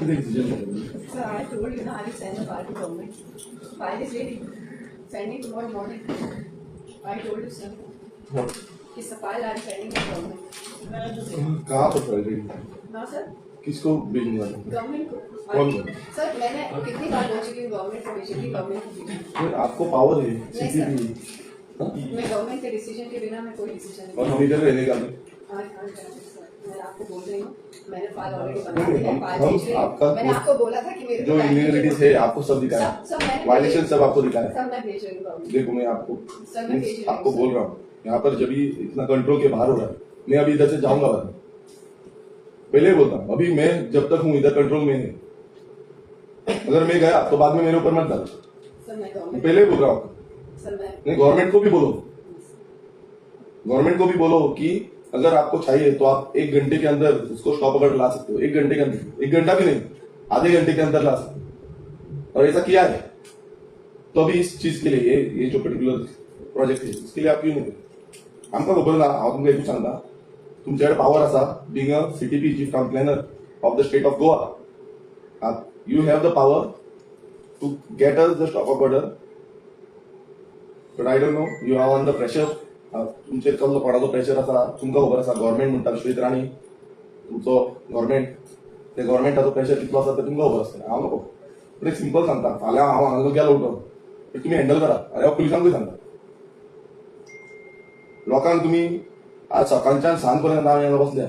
Sir, I told you, I will send the file to government. File is ready. Sending tomorrow morning. I told you, sir. What? It's a file I am sending to government. कहाँ पर file ready? हाँ sir. किसको भेजूंगा? Government को. कौन? Sir मैंने कितनी बार बोल चुकी हूँ government को भेजिए गवर्नमेंट को भेजिए. आपको पावर है नहीं, सीसीटीवी. मैं गवर्नमेंट के डिसीजन के बिना मैं कोई डिसीजन नहीं. और हम इधर रहने का नहीं. मैं आपको बोल रही हूँ मैंने फाइल ऑलरेडी बना दी है. फाइल भेज रही आपका हूँ. मैंने आपको बोला था कि मेरे जो इलीगलिटीज है आपको सब दिखाया. वायलेशन सब आपको दिखाया. सर मैं भेज रही हूँ. देखो मैं आपको सर मैं भेज रही हूँ. आपको बोल रहा हूँ यहाँ पर जब भी इतना कंट्रोल के बाहर हो रहा है मैं अभी इधर से जाऊंगा बाद में. पहले बोलता हूँ अभी मैं जब तक हूँ इधर कंट्रोल में है. अगर मैं गया तो बाद में मेरे ऊपर मत डालो. सर मैं गवर्नमेंट पहले बोल रहा हूँ. सर मैं नहीं गवर्नमेंट को भी बोलो. गवर्नमेंट को भी बोलो कि अगर आपको चाहिए तो आप 1 घंटे के अंदर उसको स्टॉप अगर ला सकते हो. 1 घंटे के अंदर. 1 घंटा भी नहीं आधे घंटे के अंदर ला सकते हो. और ऐसा किया है तो अभी इस चीज के लिए ये जो पर्टिक्युलर प्रोजेक्ट है इसके लिए आप क्यों नहीं करते. आमकां खबर ना हांव तुमकां एकूच सांगता तुमच्याकडे पावर आसा being a CTP chief complainer of the state of Goa. You have the power to get us the stop order. But I don't know you are on the pressure. तुमचेर कसलो कोणाचो प्रेशर आसा तुमकां खबर आसा. गव्हर्नमेंट म्हणटा श्वेत राणी तुमचो गव्हर्नमेंट ते गव्हर्नमेंटाचो प्रेशर कितलो आसा ते तुमकां खबर आसता. हांव नको. पण एक सिंपल सांगता फाल्यां हांव हांगालो गेलो उठून तर तुम्ही हँडल करा. अरे हांव पुलिसांकूय सांगता. लोकांक तुम्ही आज सकाळच्यान सांज पर्यंत हांव हांगा बसल्या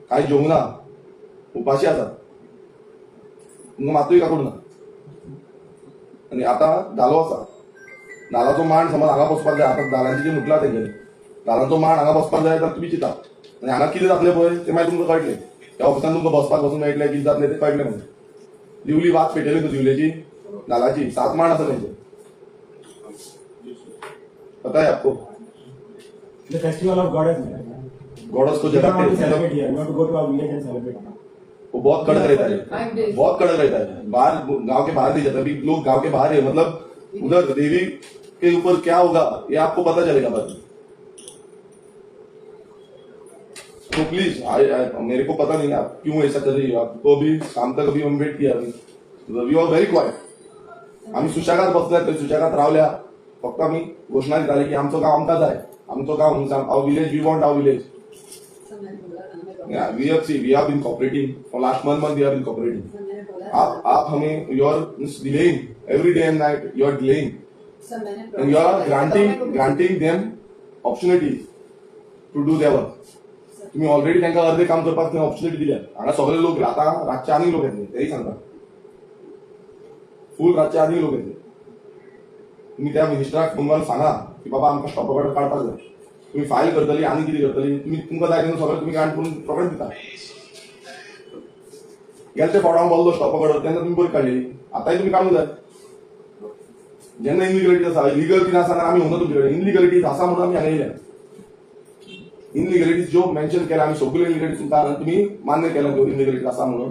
कांय जेवंक ना उपाशी आसा तुमकां मातूय काकूड ना. आनी आतां धालो आसा. धालाचो मांड समज हांगा बसपाक जाय. आतां धालांची जे मुटला तेंच्यानी धालांचो मांड हांगा बसपाक जाय जाल्यार तुमी चिंता. आनी हांगा कितें जातलें पळय तें मागीर तुमकां कळटलें. त्या ऑफिसान तुमकां बसपाक वचूंक मेळटलें कितें जातलें तें कळटलें. म्हणजे दिवली वात पेटयली न्हू दिवलेची धालाची 7 मांड आसा तेंचे. पता है आपको. The festival of goddess. Goddess को You जगह don't want to pay celebrate here. You want to go to our village and celebrate. वो बहुत कड़क रहता है. बहुत कड़क रहता है. बाहर गांव के बाहर नहीं जाता. अभी लोग गांव के बाहर है मतलब उधर देवी के ऊपर क्या होगा ये आपको पता चलेगा बाद में. तो प्लीज मेरे को पता नहीं आप क्यों ऐसा कर रही हो. आपको अभी शाम तक अभी हम वेट किया. अभी वी आर व्हेरी क्वाइट. आम्ही सुशागात बसल्या तर सुशागात रावल्या. फक्त आम्ही घोषणा दिली की आमचं गाव आमकां जाय. आमचं गाव our village we want our village. We have been cooperating for last month we have been cooperating. आप हमें you are delaying every day and night. You are delaying and you are granting them opportunity to do their work. तुम्ही already त्यांना अर्धे काम करपाक opportunity दिल्या. हांगा सगळे लोक आता रातचे आनीक लोक येतले तेही सांगता. फुल रातचे आनीक लोक येतले. तुम्ही त्या मिनिस्टराक फोन मारून सांगा की बाबा आमकां स्टॉप ऑर्डर काडपाक जाय. तुम्ही फायल करतली आनी कितें करतली तुमकां जाय तेन्ना सगळें तुम्ही ग्रांट करून प्रॉब्लेम दिता. गेले ते फोडावन बोल्लो स्टॉप ऑर्डर तेन्ना तुम्ही बरी काडलेली. आतांय तुम्ही काडूंक जाय. जेन्ना इनलिगलिटीज आसा इलिगल कितें आसा आमी म्हणून तुमचे कडेन इनलिगलिटीज आसा म्हणून आमी हांगा येयल्या. इनलिगलिटीज ज्यो मेन्शन केल्या आमी सगळ्यो इनलिगलिटीज तुमकां तुम्ही मान्य केल्या त्यो इनलिगलिटीज आसा म्हणून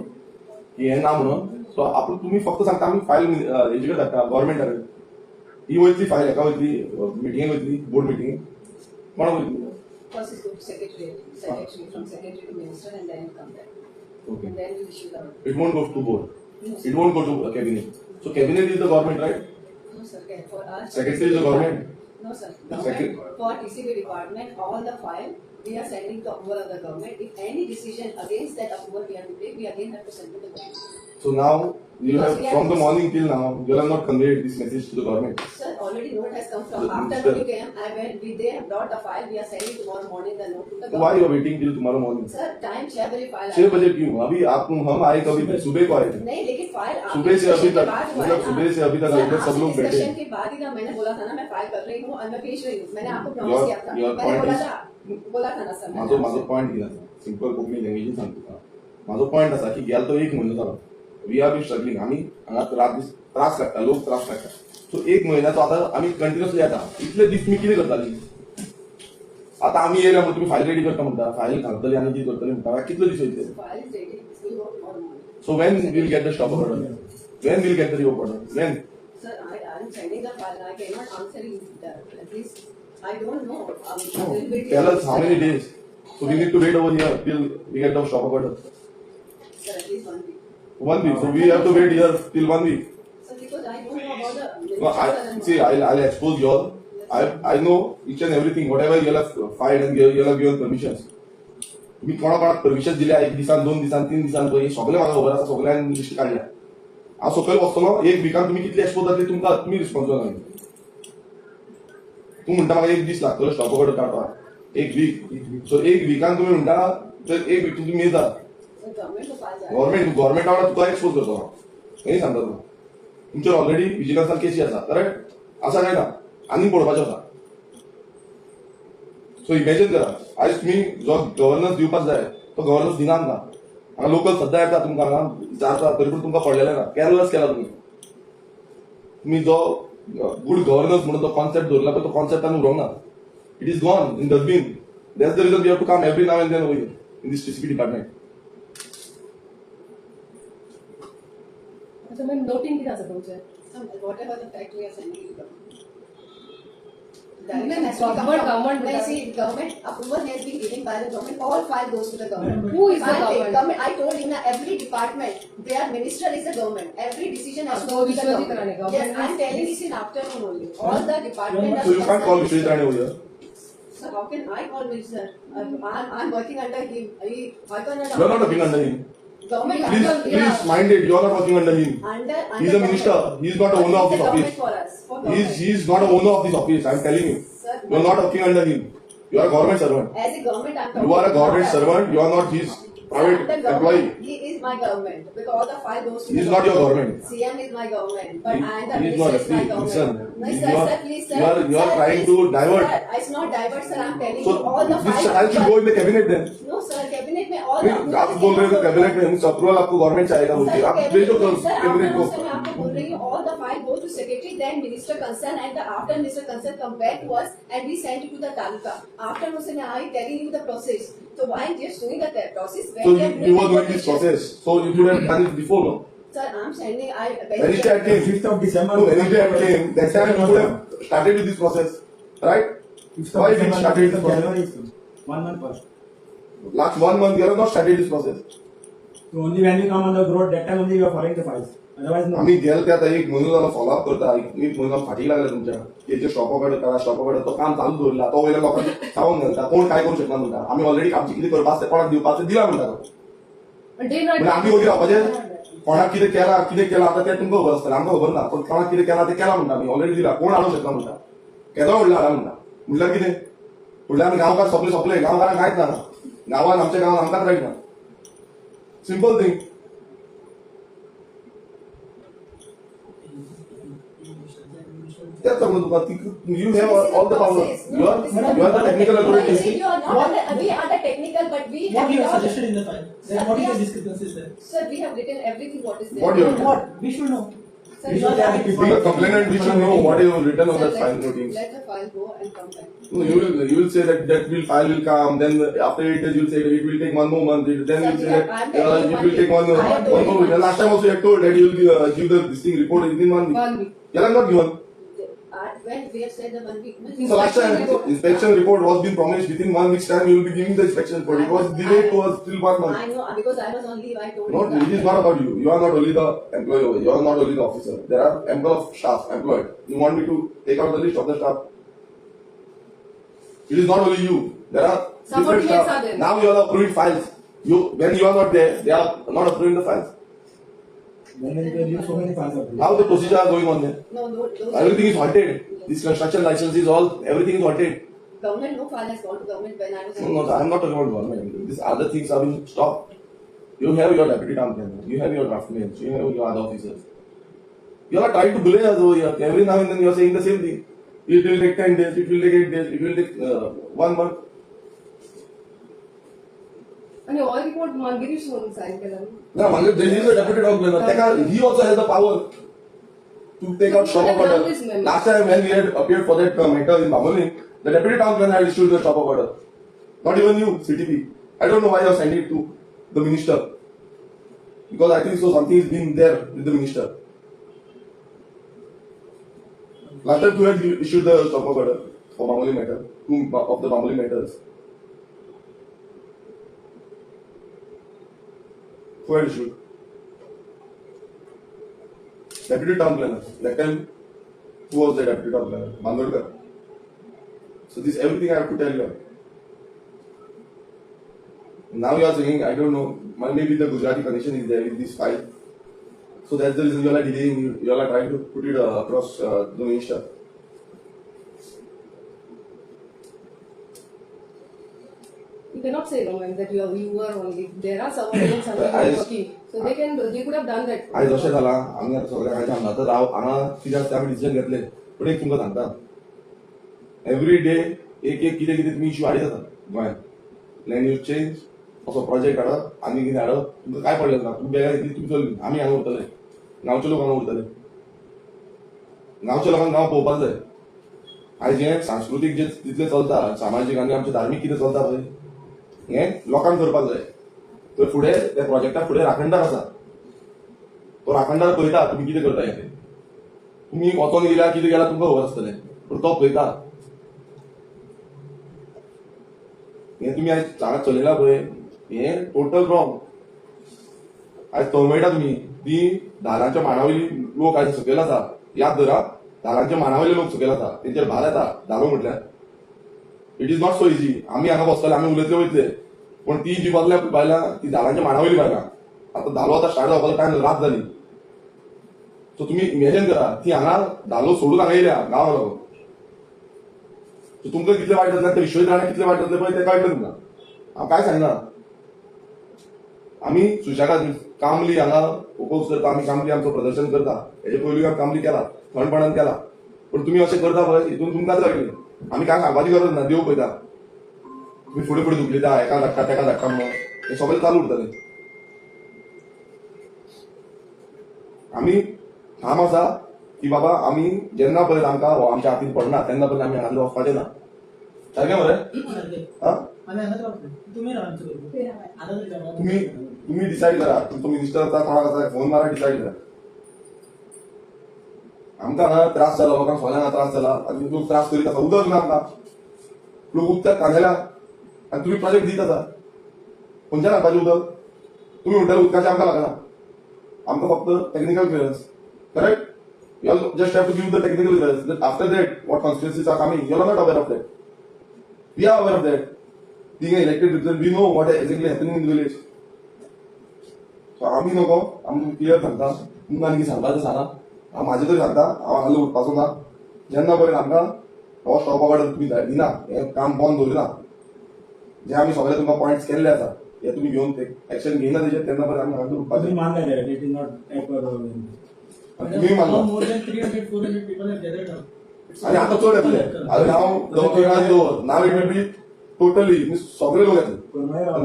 की हे ना म्हणून. सो आपण तुम्ही फक्त सांगता आमी फायल हेजेर धाडटा गव्हर्नमेंटा कडेन. ही वयतली फायल हेका वयतली मिटिंगेक वयतली बोर्ड मिटिंगेक कोणाक वयतली. First is to secretary from secretary to minister and then come back. Okay. And then we issue the. It won't go to board. No, It won't go to cabinet. So cabinet is the government, right? no sir. For us. Secretary is the government. No sir. Second- For TCB department, all the file we are sending to approval of the government. If any decision against that approval we have to take, we again have to send to the government. So now you have from the morning till now you have not conveyed this message to the government. Sir, already note has come from The after minister- we came. They have brought the file. We are sending tomorrow morning the note to the So why you government. are waiting till tomorrow morning? Sir, time 6 बजे file. 6 बजे क्यों? अभी आप हम आए कभी सुबह को आए थे. नहीं लेकिन फाइल सुबह से अभी तक मतलब सुबह से अभी तक अंदर सब लोग बैठे डिस्कशन हैं. के बाद ही ना मैंने बोला था ना मैं फाइल कर रही हूँ और मैं भेज रही हूँ. मैंने आपको Your- प्रॉमिस किया था. your मैंने point बोला था ना सर. माझो पॉइंट कितें आसा सिंपल कोंकणी लँग्वेजीन सांगता. माझो पॉइंट आसा की गेलो तो 1 म्हयनो जालो. We are been struggling. आमी हांगा रात दीस त्रास काडटा लोक त्रास काडटा. सो 1 म्हयन्याचो आतां आमी कंटिन्युअसली येता. इतले दीस तुमी कितें करताली. आतां आमी येयल्या म्हणून तुमी फायल रेडी करता म्हणटा. फायल घालतली आनी कितें करतली म्हणटा. कितले दीस वयतले. File is ready. It will go tomorrow morning. So when we'll get the stop order? When we'll get the revoke order? When? Sir, I am sending the file. I cannot answer you that. At least I don't know. No. Will be- Tell us how many days. So we need to wait over here till we get the stop order. Sir, at least 1 week. 1 week. So we have to wait here till 1 week. Sir, because I don't know about the. No, I'll expose you all. I know each and everything. Whatever you have filed and you have given permissions. मी कोणाकोणाक permission दिल्या 1 दिसान 2 दिसान 3 दिसान पळय सगळे म्हाका खबर आसा सगळ्यांनी लिस्ट काडल्या हांव सकयल वचतलो 1 विकान तुम्ही कितले एक्सपोज जातले तुमकां तुमी रिस्पॉन्सिबल आहात तूं म्हणटा म्हाका 1 दीस लागतलो स्टॉप ऑर्डर काडपाक 1 वीक सो 1 विकान तुम्ही म्हणटा तर 1 वीक तुम्ही येता Sir, government to file that. Government वांगडा तुका एक्सपोज करतो हांव हें सांगता तुका तुमचेर ऑलरेडी विजिलन्सान केसी आसा करेक्ट आसा काय ना आनी पळोवपाचें आसा सो इमॅजिन करा आयज तुम्ही जो गव्हर्नन्स दिवपाक जाय तो गव्हर्नन्स दिना आमकां हांगा लोकल सद्दां येता तुमकां हांगा विचारता तरी पूण तुमकां पडलेलें ना केअरलेस केला तुम्ही जो गुड गव्हर्नन्स म्हणून तो कॉन्सेप्ट दवरला पळय तो कॉन्सेप्ट आमी उडोवंक ना it is gone in dustbin that's the reason we have to come every now and then over in this TCP department अच्छा मॅम नोटिंग किती आसा तुमचे Some, whatever the fact we are sending to government. Government- Direction has to come from- government- When I see government approval has been given by the government, all file goes to the government. Who is the I take government? I told you na every department, their minister is the government. Every decision has to So go to the Vishwajit government. Rane, government Yes, I'm is- telling this in afternoon only. All the department. So you can't call Vishwajit Rane over here. Sir, how can I call minister? I'm working under him. I cannot. You are not working under him. Government. Please mind it. You are not working under him. Under. He's a minister. He is not the owner of He's this the government office. for us. For He government. is not a owner of this office. I'm telling you. Sir, You are not working under him. You are a government servant. as a government, I'm You are a government servant. You are not his private The employee. government, he is my government because all the file goes to He the is not your government. government. CM is my government, but He- I am the he is not. minister is my See, government. listen, No, you sir, are- sir, please, sir. you are Sir, trying please. to divert. Sir, it's not divert, sir. I'm telling So you all the this files. file should go in the cabinet then. No, sir, cabinet में all the. आप बोल रहे हो cabinet में उस approval आपको government चाहेगा बोल के आप भेजो कैबिनेट को मैं आपको बोल रही हूँ all the file goes to secretary, then minister concerned, and the after minister concerned come back to us and we send it to the taluka. After no, sir, I telling you the process. So why I'm just doing the process when So we are you were doing the this process. So you should have done it before, no? Sir, I'm sending. Wednesday I came. 5th of December. No, Wednesday I came. That time you would have started with this process, right? 5th of Why did you December, started this process? January, sir. 1 month first. Last 1 month you have not started this process. So only when we come on the road, that time only we are following the files. Otherwise, no. आम्ही गेल त्या एक महिन्याला follow up करता एक महिना फाटी लागला तुमच्या त्याचे शॉपाकडे करा शॉपाकडे तो काम चालू दवरला तो वयल्या लोकांनी सांगून घालता कोण काय करू शकना म्हणटा आम्ही ऑलरेडी आमची कितें करपाक आसता कोणाक दिवपाक दिला म्हणटा डे म्हणजे आम्ही वगैरे रावपाचें कोणाक कितें केला आता ते तुमकां खबर आसतलें आमकां खबर ना पण कोणाक कितें केला ते केला म्हणटा आमी ऑलरेडी दिला कोण हाडूंक शकना म्हणटा केदो व्हडलो हाडा म्हणटा म्हणल्यार कितें म्हणल्यार आमी गांवकार सोंपले गांवकारांक कांयच ना गांवान आमच्या गांवान आमकांच रायट ना सिंपल थिंग तेच सांगून तुका you have all the power you are the technical authority You are not. We are the technical, but we What have you have not- suggested in the file? Then what is the discrepancies there? Sir, we have written everything what is there. What you have- What? We should know. Sir, We should you are- have it Being a complainant, we should know what is written on Sir, that file notice. let the file go and come back. No, you will say that file will come. Then after 8 days, you will say that it will take 1 more month. Then you will say that it will take one more week. And last time also you had told that you will give the this thing report within 1 week. 1 week. You have not given. When we have said the 1 week. So last time inspection report was being promised within 1 week's time. You will be giving the inspection report. It was delayed to us till 1 month. I know because I was on leave. I told No, you that. it is not about you. You are not only the employee over here. You are not only the officer. There are ample of staff employed. You want me to take out the list of the staff? It is not only you. There are different Subordinates staff. are there. Now you are approving files. When you are not there, they are not approving the files. Then there are so many files. How the procedure are going on there? No, those Everything is haunted. This construction license is all, everything is haunted. government, no file has gone to government when I was. No, I am not talking about government. These other things have been stopped. You have your deputy town planner, you have your draftsmen, you have your other officers. You are trying to delay us over here. Every now and then you are saying the same thing. It will take 10 days, it will take 8 days, it will take 1 month. आणि all report मागिरीश म्हणून sine केला Now, there is a deputy town planner. He also has the power to take out stop of order. Last time when we had appeared for that matter in Bamoli, the deputy town planner had issued the stop of order. Not even you, CTP. I don't know why you are sending it to the minister. Because I think so something is being there with the minister. Last time you had issued the stop of order for Bamoli matter, of the Bamoli matters. Who had issued? Deputy Town Planner. That time, who was the Deputy Town Planner? Bandodkar. So this everything I have to tell you. Now you are saying, I don't know, maybe the Gujarati connection is there in this file. So that's the reason you all are delaying, you all are trying to put it across the minister. You cannot say, no, ma'am, that you were only. There are someone else working. So they could have done that. आज जशें जाला आमी आतां सगळ्यांक हांगा तर हांगा कितें आसता आमी डिसिजन घेतले पूण एक तुमकां सांगता एवरी डे एक कितें कितें तुमी इश्यू हाडीत आसा गोंयांत लँड यूज चेंज असो प्रोजेक्ट हाडप आनी कितें हाडप तुमकां काय पडलें ना तुमी बेगा येतली तुमी चलली आमी हांगा उरतले गांवचे लोक हांगा उरतले गांवच्या लोकांक गांव पळोवपाक जाय आयज हें सांस्कृतीक जे जितलें चलता सामाजीक आनी आमचें धार्मीक कितें चलता पळय हें लोकांक करपाक जाय तर फुडें त्या प्रोजेक्टा फुडें राखणदार आसा तो राखणदार पळयता तुमी कितें करता हें तुमी वचोन गेल्यार कितें केल्यार तुमकां खबर आसतलें पूण तो पळयता हें तुमी आयज हांगा चलयला पळय हें टोटल रॉंग आयज तळमळटा तुमी ती धालांच्या मांडावयली लोक आयज सकयल आसा याद धरा धालांच्या मांडावयले लोक सकयल आसा तेंचेर भार येता धालो म्हटल्यार it is not so easy आमी हांगा बसतले आमी उलयतले वयतले पण ती जी बसल्या बायलां ती धालांच्या मांडावयली बायलां आतां धालो आतां स्टार्ट जावपाचो टायम रात जाली सो तुमी इमॅजिन करा ती हांगा धालो सोडून हांगा येयल्या गांवां लागून सो तुमकां कितलें वायट जातलें ते विश्वजीत राणे कितलें वायट जातलें पळय तें कळटलें तुमकां हांव काय सांगना आमी सुशेगाद कामली हांगा ओपोज करता आमी कामली आमचो प्रदर्शन करता हेजे पयलीं आमी कामली केला थंडपणान केला पण तुमी अशें करता पळय हितून तुमकांच कळटलें आमी काय सांगपाची गरज ना देव पळयता तुम्ही फुडें फुडें दुखलिता एका धाडटा तेका धाडटा म्हणून हें सगळें चालू उरतलें आमी ठाम आसा की बाबा आमी जेन्ना पर्यंत आमकां हो आमच्या हातीन पडना तेन्ना पर्यंत आमी हांगासर वचपाचें ना सारकें मरे हा तुम्ही राहा आमच्या बरोबर. आता तरी जाणार. तुम्ही डिसाईड करा तुमचो मिनिस्टरचा कोणाक आसा फोन मारा डिसाईड करा आमकां हांगा त्रास जाला लोकांक सोल्यांक त्रास जाला आनी लोक त्रास करीत आसा उदक ना आमकां लोक उदकाक कांदेला आनी तुमी प्रोजेक्ट दीत आसा खंयच्यान हाडपाचें उदक तुमी म्हणटाले उदकाचें आमकां लागना आमकां फक्त technical clearance correct you just have to give the technical clearance. That after that, what consequences are coming, you are not aware of that. We are aware of that. Being an elected representative, we know what is exactly happening in the village. So, आम्ही नको आम्ही clear सांगता तुमकां आनी कितें सांगपाचें सांगा हांव म्हाजें तरी सांगता हांव हांगा उठपाचो ना जेन्ना पर्यंत आमकां हो स्टॉप ऑर्डर तुमी दिना हें काम बंद दवरिना जे आमी सगळे तुमकां पॉयंट्स केल्ले आसा हे तुमी घेवन एक्शन घेयना तेजेर तेन्ना पर्यंत आमी हांगा उठपाचें तुम्ही मानला that it is not ever तुम्ही मानलो More than 300, 400 people have gathered now. आणि आता चड येतले आतां नाव दवरना दवर now it will be totally सगळे लोक येतले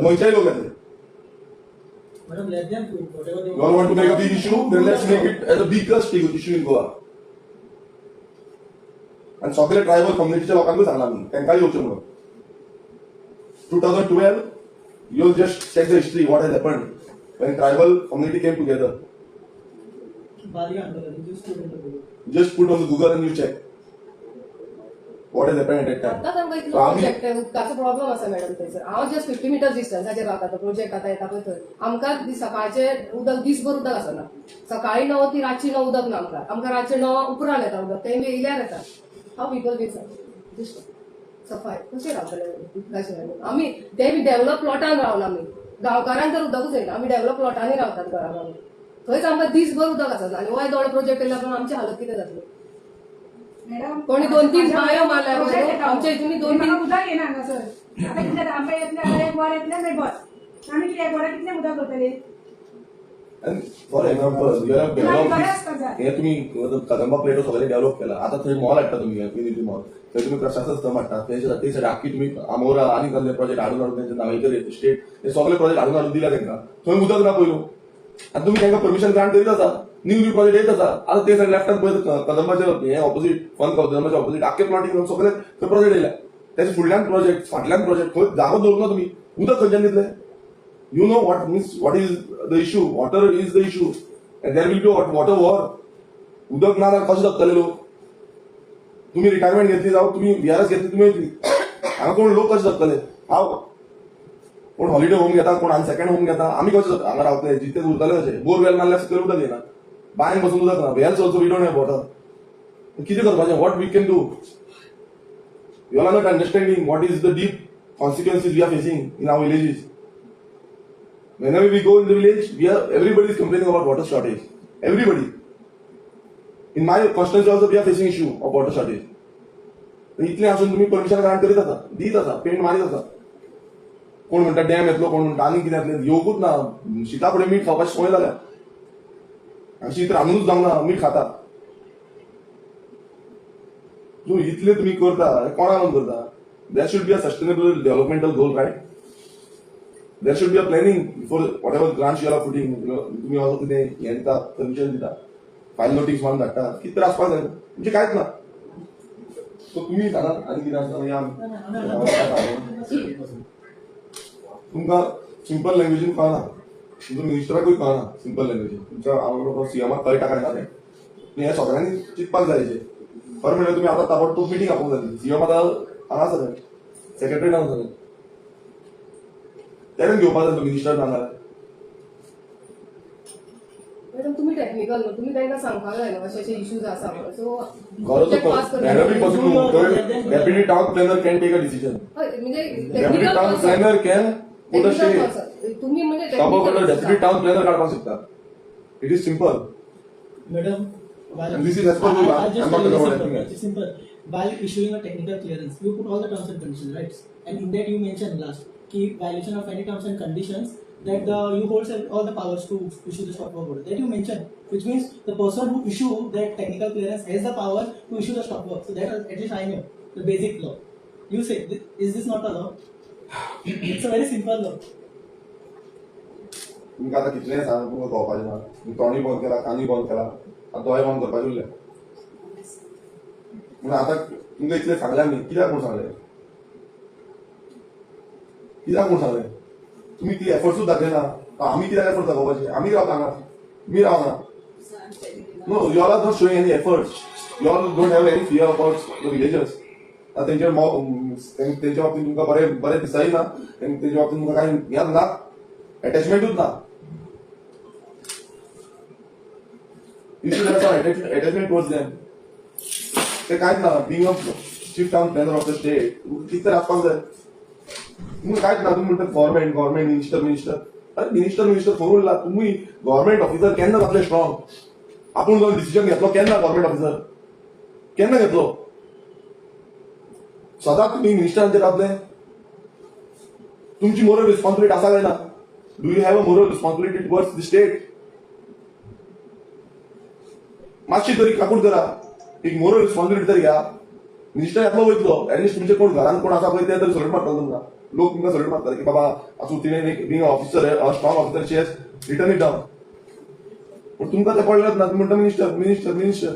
गोंयचेय लोक येतले Madam, let them do whatever they You all want to make a big issue? Then let's make it as the biggest issue in Goa. आणि सगळे ट्रायबल कम्युनिटीच्या लोकांकूय सांगला मी तांकांय येवचें म्हणून 2012 you'll just check the history what has happened when tribal community came together. Bali Andolan, just put in the Google. Just put on the Google and you check what has happened at that आता time. तांकां इतलो So आम्ही project आहे उदकाचो problem आसा madam थंयसर हांव just 50 metres डिस्टन्साचेर रावता तो प्रोजेक्ट आतां येता पळय थंय आमकां सकाळचे उदक दिसभर उदक आसना सकाळी 9 ती रातची 9 उदक ना आमकां रातचे 9 उपरांत येता उदक तें येयल्यार येता हांव पीपल वील सफाय कशें रावतले उदकाचे आमी ते बी डेव्हलप प्लॉटान रावना आमी गांवकारांक तर उदकूच येना आमी डेव्हलप प्लॉटांनी रावतात घरान आमी थंयच आमकां दिसभर उदक आसना आनी वय दोळे प्रोजेक्ट येयल्या पण आमची हालत कितें जातली मॅडम कोणी 2-3 बायो मारल्या आमच्या हितून 2-3 उदक येना हांगासर आतां कितले आंबे येतले एक वर येतले मागीर बस आमी कितें एक वरा कितले उदक करतले And for example, you have developed हे तुम्ही कदंबा प्लेटो सगळे डेव्हलप केला आता थंय मॉल हाडटा तुम्ही युनिटी मॉल थंय तुम्ही प्रशासन स्तंभ हाडटा ते आख्खी तुम्ही आमोरा आनी कसले प्रोजेक्ट हाडून त्यांचे नावेकर स्टेट हे सगळे प्रोजेक्ट हाडून दिला तांकां थंय उदक ना पयलू आनी तुम्ही तांकां परमिशन ग्रांट करीत आसा न्यू प्रोजेक्ट येत आसा आता ते सायड लेफ्टान पळय कदंबाचे हे ऑपोजिट कदंबाचे ऑपोजिट आख्खे प्लॉटिंग सगळे थंय प्रोजेक्ट येयल्या त्याचे फुडल्यान प्रोजेक्ट फाटल्यान प्रोजेक्ट खंय जागो दवरूना तुम्ही उदक खंयच्यान दितले You know what is the issue? Water is the issue, and there will be water war. उदक ना कशें जगतले लोक तुम्ही रिटायरमेंट घेतली जावं तुम्ही VRS घेतली तुम्ही हांगा कोण लोक कशें जगतले हांव कोण हॉलिडे होम घेता, कोण आनी सेकंड होम घेता. आमी कशें जाता हांगा रावतले जिथे उरतले कशे. बोरवेल मारल्यार सकयल उदक येना, बांयन बसून उदक ना. Wells also we don't have water. कितें करपाचें? What we can do? You are not understanding what is the deep consequences we are facing in our villages. Whenever we go in the village, everybody is complaining about water shortage. Everybody. In my constituency also we are facing issue of water shortage. इतले असून तुम्ही permission grant करीत आसा, दीत आसा, paint मारीत आसा. कोण म्हणटा डॅम येतलो, कोण म्हणटा आनी कितें येतलें. येवकूच ना. शिता फुडें मीठ खावपाची संवय जाल्या. हांगा शीत रांदूनच जावना, मीठ खाता. जो इतले तुम्ही करता, कोणा लागून करता? There should be a sustainable developmental goal, right? There should be a planning for whatever grants you are putting. तुम्ही असं कितें हें दिता, परमिशन दिता, फायल नोटीस मारून धाडटा, कितें त्रास पास जाय म्हणजे कांयच ना. सो तुम्ही सांगा आनी कितें आसा तुमकां सिंपल लँग्वेजीन कळना, तुमच्या मिनिस्टराकूय कळना सिंपल लँग्वेजीन. तुमच्या हांव सीएमाक कळटा काय ना तें. हे सगळ्यांनी चिंतपाक जाय हेचेर. खरें म्हणल्यार तुम्ही आतां ताबडतोब मिटींग आपोवंक जाय. सीएम आतां हांगा सगळें सेक्रेटरी हांगा सगळें तेणें घेवपाक जाय मिनिस्टर नांगार. मॅडम तुम्ही टेक्निकल न्हू, तुम्ही तांकां सांगपाक जाय न्हू अशे अशे इश्यूज आसा म्हणून. So deputy town planner can take a decision. म्हणजे deputy town planner can put a stay. तुम्ही म्हणजे डेप्युटी टाउन प्लॅनर काडपाक शकता. It is simple. Madam, This is as per the law. I'll just I'm not tell you talking about simple. anything It's simple. While issuing a technical clearance, you put all the terms and conditions, right? And in that you mention last, keep violation of any terms and conditions that you hold all the powers to issue the stop work order. That you mention, which means the person who issue that technical clearance has the power to issue the stop work. So that at least I know the basic law. You say, is this not a law? It's a very simple law. तुमकां आतां कितलें सांग तुमकां कळपाचें ना. तोंडी बंद केला, कानी बंद केला, आतां दोळे बंद करपाचें उरलें. म्हणून आतां तुमकां इतलें सांगलें आमी कित्याक म्हूण सांगलें, कित्याक म्हूण सांगलें. तुमी ती एफर्ट्सूच दाखयना. आमी कित्याक एफर्ट दाखोवपाचे? आमी रावता हांगा, तुमी रावना. No, you all are not showing any efforts. You all don't have any fear about the villagers. तेंच्या बाबतींत तुमकां बरें दिसाय ना, तेंच्या बाबतींत तुमकां कांय हें ना, अटॅचमेंटूच ना. You should have some attachment towards them. ते कांयच ना. Being a chief town planner of the state, कितें राखपाक जाय? तुमकां कांयच ना. तुमी म्हणटा गव्हर्मेंट मिनिस्टर. अरे मिनिस्टर खंय उरला? तुमी गव्हर्मेंट ऑफिसर केन्ना जातले स्ट्रॉंग? आपूण जावन डिसिजन घेतलो केन्ना गव्हर्मेंट ऑफिसर? केन्ना घेतलो? सदांच तुमी मिनिस्टरांचेर रावतले? तुमची मोरल रिस्पॉन्सिबिलिटी आसा काय ना? Do you have a moral responsibility towards the state? मातशी तरी काकूट करा. एक मोरल रिस्पॉन्सिबिलिटी तरी घ्या. मिनिस्टर येतलो वयतलो, एटलिस्ट तुमचे कोण घरान कोण आसा पळय ते तरी सल्यूट मारतलो तुमकां. लोक तुमकां सल्यूट मारतले की बाबा आसूं तिणें एक being officer strong officer she has return it down. पूण तुमकां ते पडलेच ना. तुम्ही म्हणटा minister.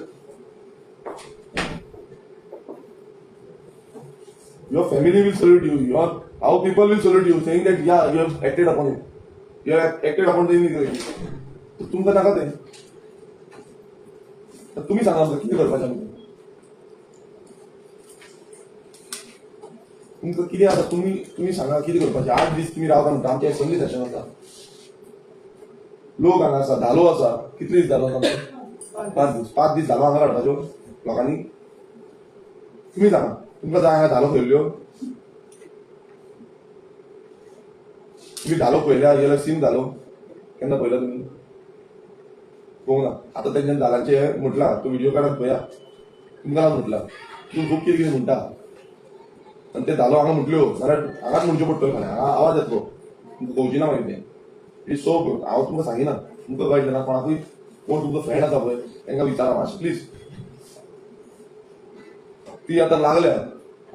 Your family will salute you. Our people will salute you, saying that yeah, you have acted upon it. You have acted upon the immigration. तुमकां नाका तें. तुम्ही सांगा आमकां कितें करपाचें. तुमकां कितें आसा तुम्ही सांगा कितें करपाचें. 8 दीस तुमी रावता म्हणटा आमचें असेंब्ली सेशन आसा. लोक हांगा आसा, धालो आसा. कितले दीस धालो आसा? 5 दीस धालो हांगा काडपाच्यो लोकांनी. तुमी सांगा तुमकां जाय हांगा धालो खंयल्ल्यो? तुम्ही धालो पळयल्या जाल्यार सीन धालो केन्ना पळयला तुमी? पळोवंक ना. आतां तेंच्यान धालांचे म्हटलां तो व्हिडिओ काडून पळया. तुमकां नाच म्हटलां. तूं खूब कितें म्हणटा आनी ते धालो हांगा म्हटल्यो जाल्यार हांगाच म्हणच्यो पडटल्यो. हांगा आवाज येतलो. तुमकां कळची ना मागीर तें. It's so good. हांव तुमकां सांगिना. तुमकां कळटलें ना. कोणाकूय कोण तुमचो फ्रेंड आसा पळय तांकां विचारा मातशें प्लीज. ती आतां लागल्या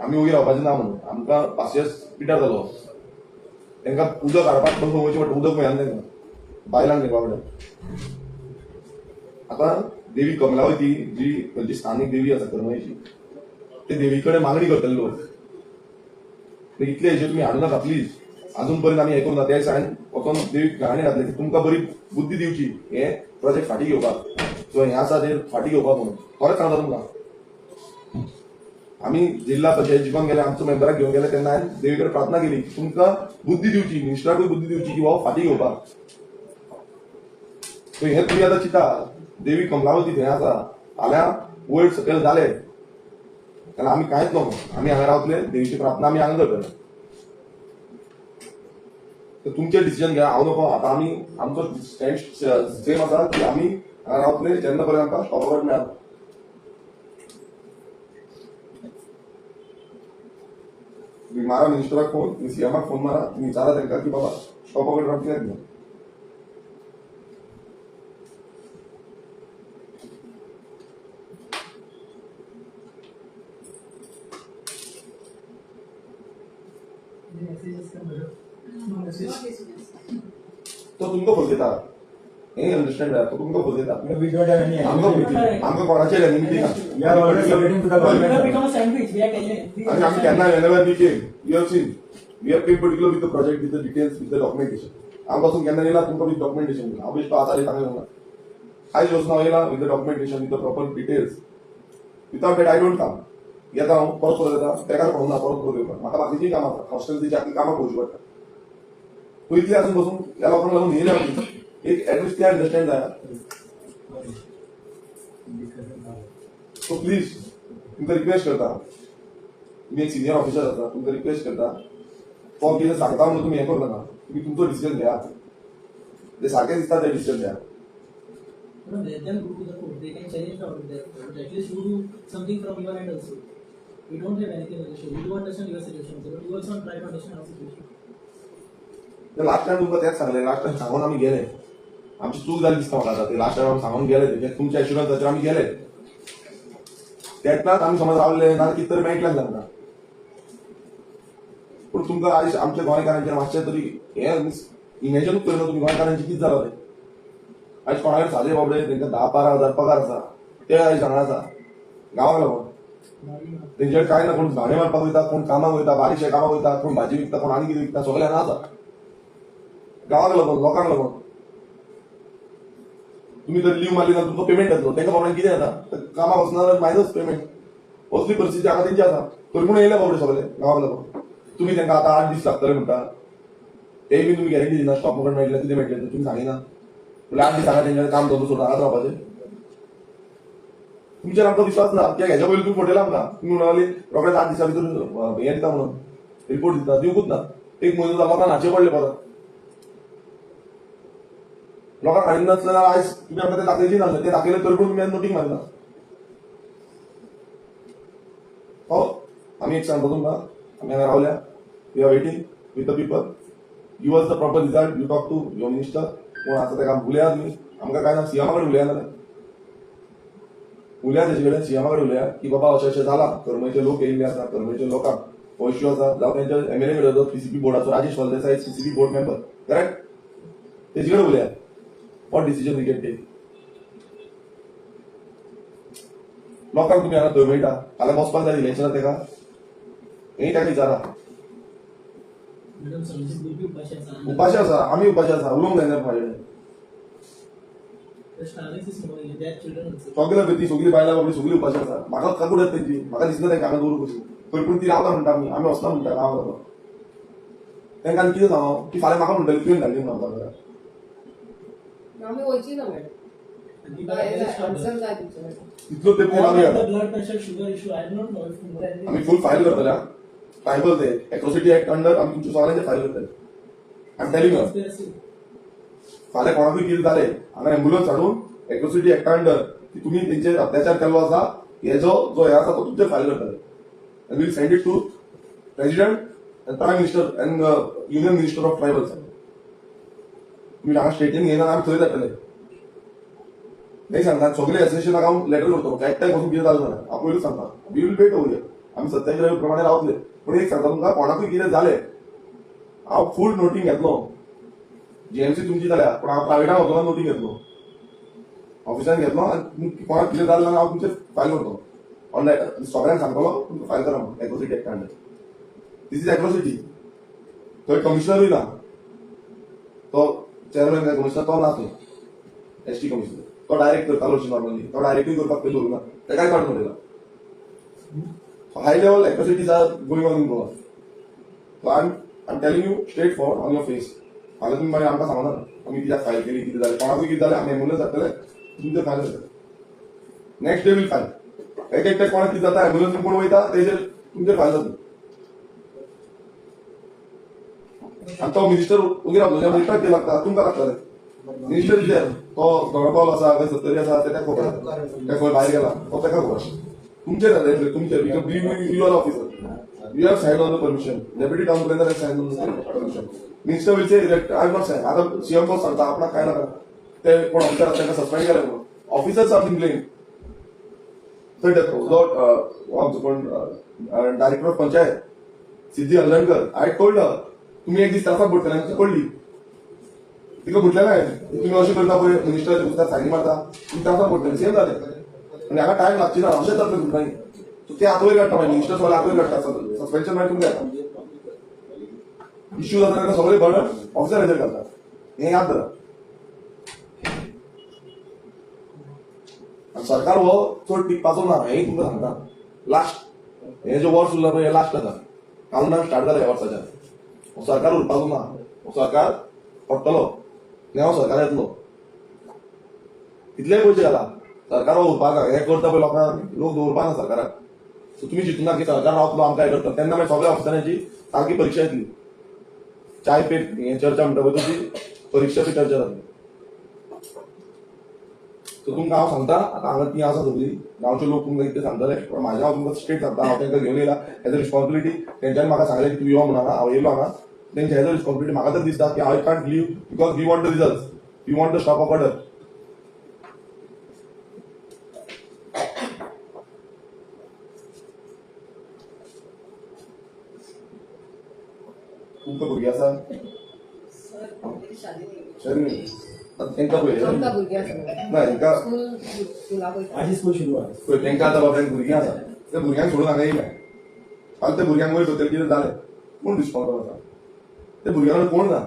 आमी वयर रावपाचें ना म्हणून. आमकां पासियेंस पिड्ड्यार जालो. तांकां उदक हाडपाक पळय वयचें पडटा. उदक मेळना तांकां. बायलांक दिवपा पडटा. आतां देवी कमलावती जी खंयची स्थानीक देवी आसा करमळेची ते देवी कडेन मागणी करतले लोक. इतले हेचेर तुमी हाडूं नाका प्लीज. अजून पर्यंत आमी हें करूं ना. त्या दिसांनी वचून देवीक घराणे घातले की तुमकां बरी बुद्धी दिवची हे प्रोजेक्ट फाटीं घेवपाक. सो हें आसा ते फाटीं घेवपाक म्हणून. खरेंच सांगता तुमकां. आम्ही जिल्हा परिषद जिखून गेले आमच्या मेंबराक घेऊन गेले तेन्ना हांवें देवी कडेन प्रार्थना केली तुमकां बुद्धी दिवची मिनिस्टराकूय बुद्धी दिवची की हो फाटीं घेवपाक सो हे तुम्ही आता चिता देवी कमलावती थंय आसा फाल्यां वयर सकयल जाले जाल्यार आमी कांयच नको आमी हांगा रावतले देवीची प्रार्थना आमी हांगा करतले तर तुमचें डिसिजन घ्या हांव नको आतां आमी आमचो स्टँड सेम आसा की आमी हांगा रावतले जेन्ना पर्यंत आमकां स्टॉप अवॉर्ड मेळना तुम्ही मारा मिनिस्टराक फोन तुम्ही सीएमाक फोन मारा तुम्ही विचारा तांकां की बाबा स्टॉप अवॉर्ड रावतले कित्याक ना तो तुमकां फोन दिता हे अंडरस्टँड तो तुमकां फोन दिता We don't have any animosity. आमकां कोणाचेर एनिमिटी ना We are always submitting to the We have government. become a sandwich. We are telling. आणि आम्ही केन्ना whenever we came you have seen we have came particular with the project with the details with the documentation आमपासून केन्ना येयला तुमकां with documentation दिला हांव बेश्टो आतां सांगलें ना कांयच योजना येयला with the documentation with the proper details without that I don't come येता हांव परत येता तेका पळोवंक ना परत येवपाक म्हाका बाकीचीं कामां आसा हॉस्टेलची आखी कामां पळोवची पडटा पयलीं आसून बसून ह्या लोकांक लागून येयल्या एक ऍटलिस्ट ते अंडरस्टँड जाया सो प्लीज तुमकां रिक्वेस्ट करता तुम्ही एक सिनियर ऑफिसर आसा तुमकां रिक्वेस्ट करता तो कितें सांगता म्हणून तुमी हें करूं नाका तुमी तुमचो डिसिजन घेया जे सारकें दिसता तें decision घेया No, let them go to the court. They can challenge the order. But at least you do something from your end also. We don't have anything on the show. We do understand your situation, but you also try to understand our situation. Last time तुमकां तेच सांगलें last time सांगून आमी गेले आमची चूक जाली दिसता म्हाका आतां ते लास्ट टाइम आमी सांगून गेले तेजे तुमच्या एश्युरन्साचेर आमी गेले तेन्नाच आमी समज रावले ना कितें तरी मेळटलें जाता पूण तुमकां आयज आमच्या गोंयकारांचेर मातशें तरी हें इमॅजिनूच करिना तुमी गोंयकारांचें कितें जालां तें आयज कोणाकडेन सादे बाबडे तांकां 10-12 हजार पगार आसा ते आयज हांगा आसा गांवाक लागून तेंचे काय ना कोण भाडे मारपाक वयता कोण कामाक वयता बारीकशे कामाक वयता कोण भाजी विकता कोण आनी कितें विकता सगळें हांगा आसा गांवाक लागून लोकांक लागून तुम्ही जर लीव मारली ना तुमचो पेमेंट येतलो तांकां बाबड्यांक कितें जाता कामाक वचना जाल्यार मायनस पेमेंट असली परिस्थिती हांगा तेंची आसा तरी पूण येयले बाबडे सगळे गांवाक लागून तुमी तांकां आतां 8 दीस लागतले म्हणटा तेय बी तुमी गॅरंटी दिना स्टॉप अवॉर्ड मेळटले कितें मेळटलें तुमी सांगिना 8 दीस हांगा तेंच्यानी काम धंदो सोडून हांगाच रावपाचें तुमचेर आमकां विश्वास ना कित्याक हेच्या पयलीं तुमी फटयला आमकां तुमी म्हणाली रोखडेच 8 दिसां भितर हें दिता म्हणून रिपोर्ट दिता दिवंकूच ना 1 म्हयनो जालो लोकांक हाचे पडले परत लोकांक हाडिना नासलें आयज तुमी आमकां तें दाखयची नासलें तें दाखयलें तरी पूण तुमी नोटींग मारिना हो आमी एक सांगता तुमकां आमी हांगा रावल्या we are waiting with the people give us the proper result you talk to your minister कोण आसा तेका उलया तुमी आमकां काय ना सीएमा कडेन उलया नाल्यार उलया तेजे कडेन सीएमा कडेन उलया की बाबा अशें अशें जालां करमयचे लोक येयल्ले आसा करमयचे लोकांक हो इश्यू आसा जावं तेंच्या एमएलए कडेन पीसीबी बोर्डाचो Rajesh Phaldesai PCB board member correct तेजे कडेन उलया what decision we can take लोकांक तुम्ही हांगा दवरयता फाल्यां बसपाक जाय इलेक्शनाक तेका हेय ताका विचारा Madam, so this will be upashi aasa. उपाशी आसा आमी उपाशी आसा उलोवंक जायना फाल्यां The starlings is knowing their children also. सगळे भुरगीं सगळीं बायलां बाबडी सगळीं उपाशी आसा म्हाका काकूड येता तेंची म्हाका दिसना तेंकां हांगा दवरूंक कशी खंय पूण ती रावता म्हणटा आमी वचना म्हणटा गांवाक लागून तेंकां आनी कितें सांगो की फाल्यां म्हाका म्हणटली तुवें धाडली म्हणून घरा आम्ही वयची ना madam And people are very stubborn. Answer जाय तुमचे मॅडम तितलो तेंप All आमी of the blood pressure, sugar issue, I do not know if more than आमी फुल फायल करतल्या ट्रायबल ते एट्रोसिटी एक्ट अंडर आमी तुमच्या सगळ्यांचे फायल करतले I am telling you conspiracy. फाल्यां कोणाकूय कितें जालें हांगा एम्ब्युलन्स हाडून एट्रोसिटी एक्टा अंडर की तुमी तेंचेर अत्याचार केल्लो आसा हेजो जो हे आसा तो तुमचेर फायल करतले and will send it to president and prime minister and union minister of tribals तुमी हांगा स्टेटीन घेयना आमी थंय धाडटले नाही सांगता सगळे एसोसिएशनाक हांव लेटर करतलो एकठांय वचून कितें जालें जाल्यार हांव पयलींच सांगता we will wait over here आमी सत्याग्रह प्रमाणे रावतले पूण एक सांगता तुमकां कोणाकूय कितें जालें हांव फूल नोटींग घेतलो जीएमसी तुमची जाल्यार पूण हांव प्रायवेटान वचून नोटींग घेतलो ऑफिसान घेतलो आनी कोणाक कितें जालें जाल्यार हांव तुमचेर फायल करतलो ऑनलायन सगळ्यांक सांगतलो तुमकां फायल करा म्हणून एट्रोसिटी एक्टा अंडर दीस इज एट्रोसिटी थंय कमिशनरूय ना तो चेअरमॅन कमिशनर तो ना थंय एसटी कमिशनर तो डायरेक्ट करतालो नॉर्मली तो डायरेक्टूय करपाक थंय दवरूना तेकाय काडून उडयला high level atrocities are going on in Goa. So I'm telling you straight forward on your face. फाल्यां तुम्ही मागीर आमकां सांगना आमी कित्याक फायल केली कितें जालें कोणाकूय कितें जालें आमी एम्बुलन्स धाडटले तुमचे फायल जातले नेक्स्ट डे वील फायल एक कोणाक कितें जाता एम्बुलन्स कोण वयता तेजेर तुमचे फायल जातले आनी तो मिनिस्टर उगी रावलो मिनिस्टर कितें लागता तुमकां लागतलें मिनिस्टर कितें तो दोंगरपावलो आसा खंय सत्तरी आसा तेका खबर ते खंय भायर गेला तो तेका खबर तुमचेर जालें तुमचेर you are officer you have signed on the permission deputy town planner has signed on the permission minister will say that I have not signed आता सीएम को सांगता आपला काय नका ते कोण ऑफिसर त्यांना सस्पेंड केलं म्हणून officers are been blamed so that आमचं कोण director of Panchayat Siddhi Haldankar I told her तुम्ही एक दीस त्रासाक पडटले आनी ती पडली तिका म्हटलें नाही तुम्ही अशें करता पळय मिनिस्टराच्या पुस्तकात सायनी मारता तुम्ही त्रासाक पडटले सेम जालें आनी हाका टायम लागची ना अशें जातलें तुमकां ते आतवय काडटा मागीर मिनिस्टर सगळे आतवय काडटा सस्पेन्शन मागीर तुमकां येता इश्यू जाता तेन्ना सगळे बर्डन ऑफिसराचेर घालता हें याद धरा आनी सरकार हो चड टिकपाचो ना हेंय तुमकां सांगता लास्ट हें जें वर्स उरलां पळय हें लास्ट आसा काउंटडावन स्टार्ट जालें ह्या वर्साच्यान हो सरकार उरपाचो ना हो सरकार पडटलो नवो सरकार येतलो कितलेय पयशे घाला सरकार हो उरपाक हें करता पळय लोकांक लोक दवरपा ना सरकाराक सो तुमी चिंतूना की सरकार रावतलो आमकां हें करता तेन्ना मागीर सगळ्या ऑफिसरांची सारकी परीक्षा येतली चाय पे हें चर्चा म्हणटा पळय तशी परीक्षा ती चर्चा जातली सो तुमकां हांव सांगता आतां हांगा ती आसा सगळीं गांवचे लोक तुमकां कितें सांगतले पण म्हाजें हांव तुमकां स्ट्रेट सांगता हांव तांकां घेवन येयला एज अ रिस्पॉन्सिबिलिटी तेंच्यांनी म्हाका सांगलें की तूं यो म्हणून हांव येयलो हांगा तेंचे एज अ रिस्पॉन्सिबिलिटी म्हाका तर दिसता की I can't leave because we want the results we want the stop of order तुमकां भुरगीं आसा शरी तांकां पळय आमकां भुरगीं आसा ना हेंकां स्कुलाक वयता माझी स्कूल सुरू आहे पळय तेंकां आतां बाबड्यांक भुरगीं आसा त्या भुरग्यांक सोडून हांगा येयल्या फाल्यां त्या भुरग्यांक वयर दोतोर कितें जालें कोण रिस्पॉन्सिबल आसा त्या भुरग्यांक कोण ना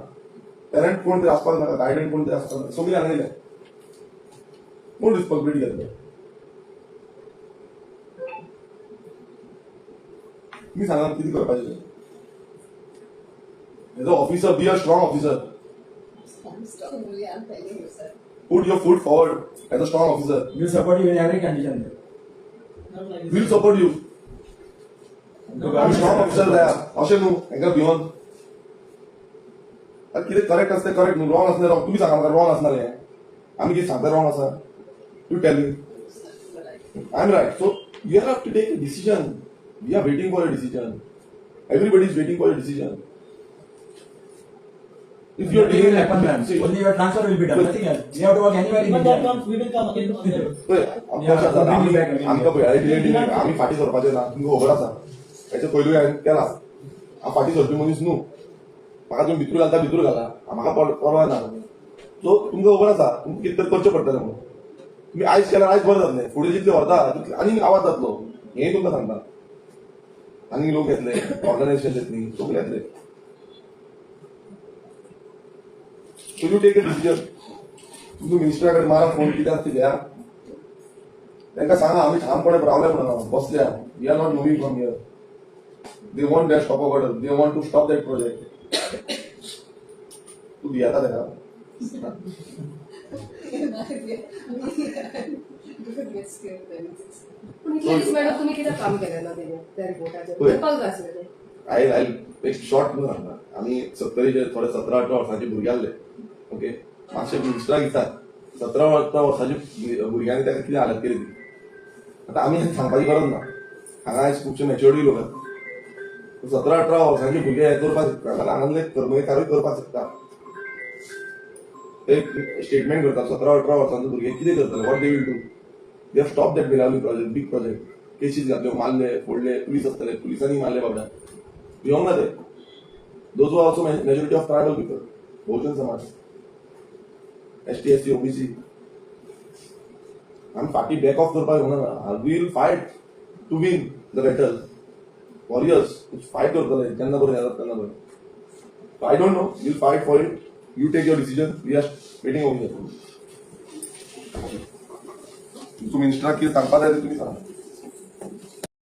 पेरंट कोण तरी आसपाक नाका गायडंट कोण तरी आसपाक नाका सगळीं हांगा येयल्या कोण रिस्पॉन्सिबिलिटी घेतले तुमी सांगा कितें करपाचें as a officer be a strong officer I'm strongly, I'm telling you, sir. put your foot forward as a strong officer will support you in every condition Not like will this. support you आमी strong officer जाया अशें न्हू हेंकां भिवन कितें correct आसता correct न्हू wrong आसलें wrong तुमी सांगा म्हाका रॉंग आसनालें आमी कितें सांगता रॉंग आसा you tell me I am right so you have to take a decision we are waiting for a decision everybody is waiting for a decision if you are nothing taking will happen man only your transfer will be done nothing else you have to work anywhere in But that India comes, we will come again on that. पळय आमकां पळय identity आमी फाटीं सरपाचें ना तुमकां खबर आसा हेच्या पयलूय हांवें केला हांव फाटीं सरपी मनीस न्हू म्हाका तुमी भितूर घालता भितूर घाला म्हाका परवाय ना सो तुमकां खबर आसा तुमकां कितें तरी करचें पडटलें म्हणून तुमी आयज केल्यार आयज बरें जातलें फुडें जितलें व्हरता तितलें आनीक आवाज जातलो हेंय तुमकां सांगता आनीक लोक येतले ऑर्गनायजेशन येतलीं सगळे येतले So you take a decision. तुम्ही मिनिस्टरा कडेन मारा फोन कितें आसा तें घ्या तांकां सांगा आमी ठामपणे रावले म्हणून बसल्या we are not moving from here they want that stop order they want to stop that project तू दियाता ताका पूण इतले दीस मॅडम तुमी कितें काम केलें ना तेजें त्या रिपोर्टाचेर पळय. करपाक जाय आसलें तें आय एक शॉर्ट म्हणून सांगता आमी 70 थोडे 17-18 वर्सांचे भुरगे आसले ओके मातशे मिनिस्टराक दितात 17-18 वर्सांचे भुरग्यांनी ताका कितें हालत केली ती आतां आमी सांगपाची गरज ना हांगा आयज खुबशे मॅच्युरिटी लोक आसात 17-18 वर्सांचे भुरगे हें करपाक शकता जाल्यार हांगासले कर्मकारूय करपाक शकता एक स्टेटमेंट करता 17-18 वर्सांचे भुरगे कितें करतले what they will do they have stop that Bilawali project big project cases घातल्यो मारले फोडले पुलीस आसतले पुलिसांनी मारले बाबड्या भिवंक ना ते those were also majority of tribal people Bahujan Samaj ST SC OBC आमी फाटी बॅक ऑफ करपाक येवना will fight to win the battle warriors fight करतले केन्ना बरें जाता तेन्ना बरें I don't know will fight for it you take your decision we are waiting over here तुम्ही मिनिस्टराक कितें सांगपाक जाय तें तुमी सांगा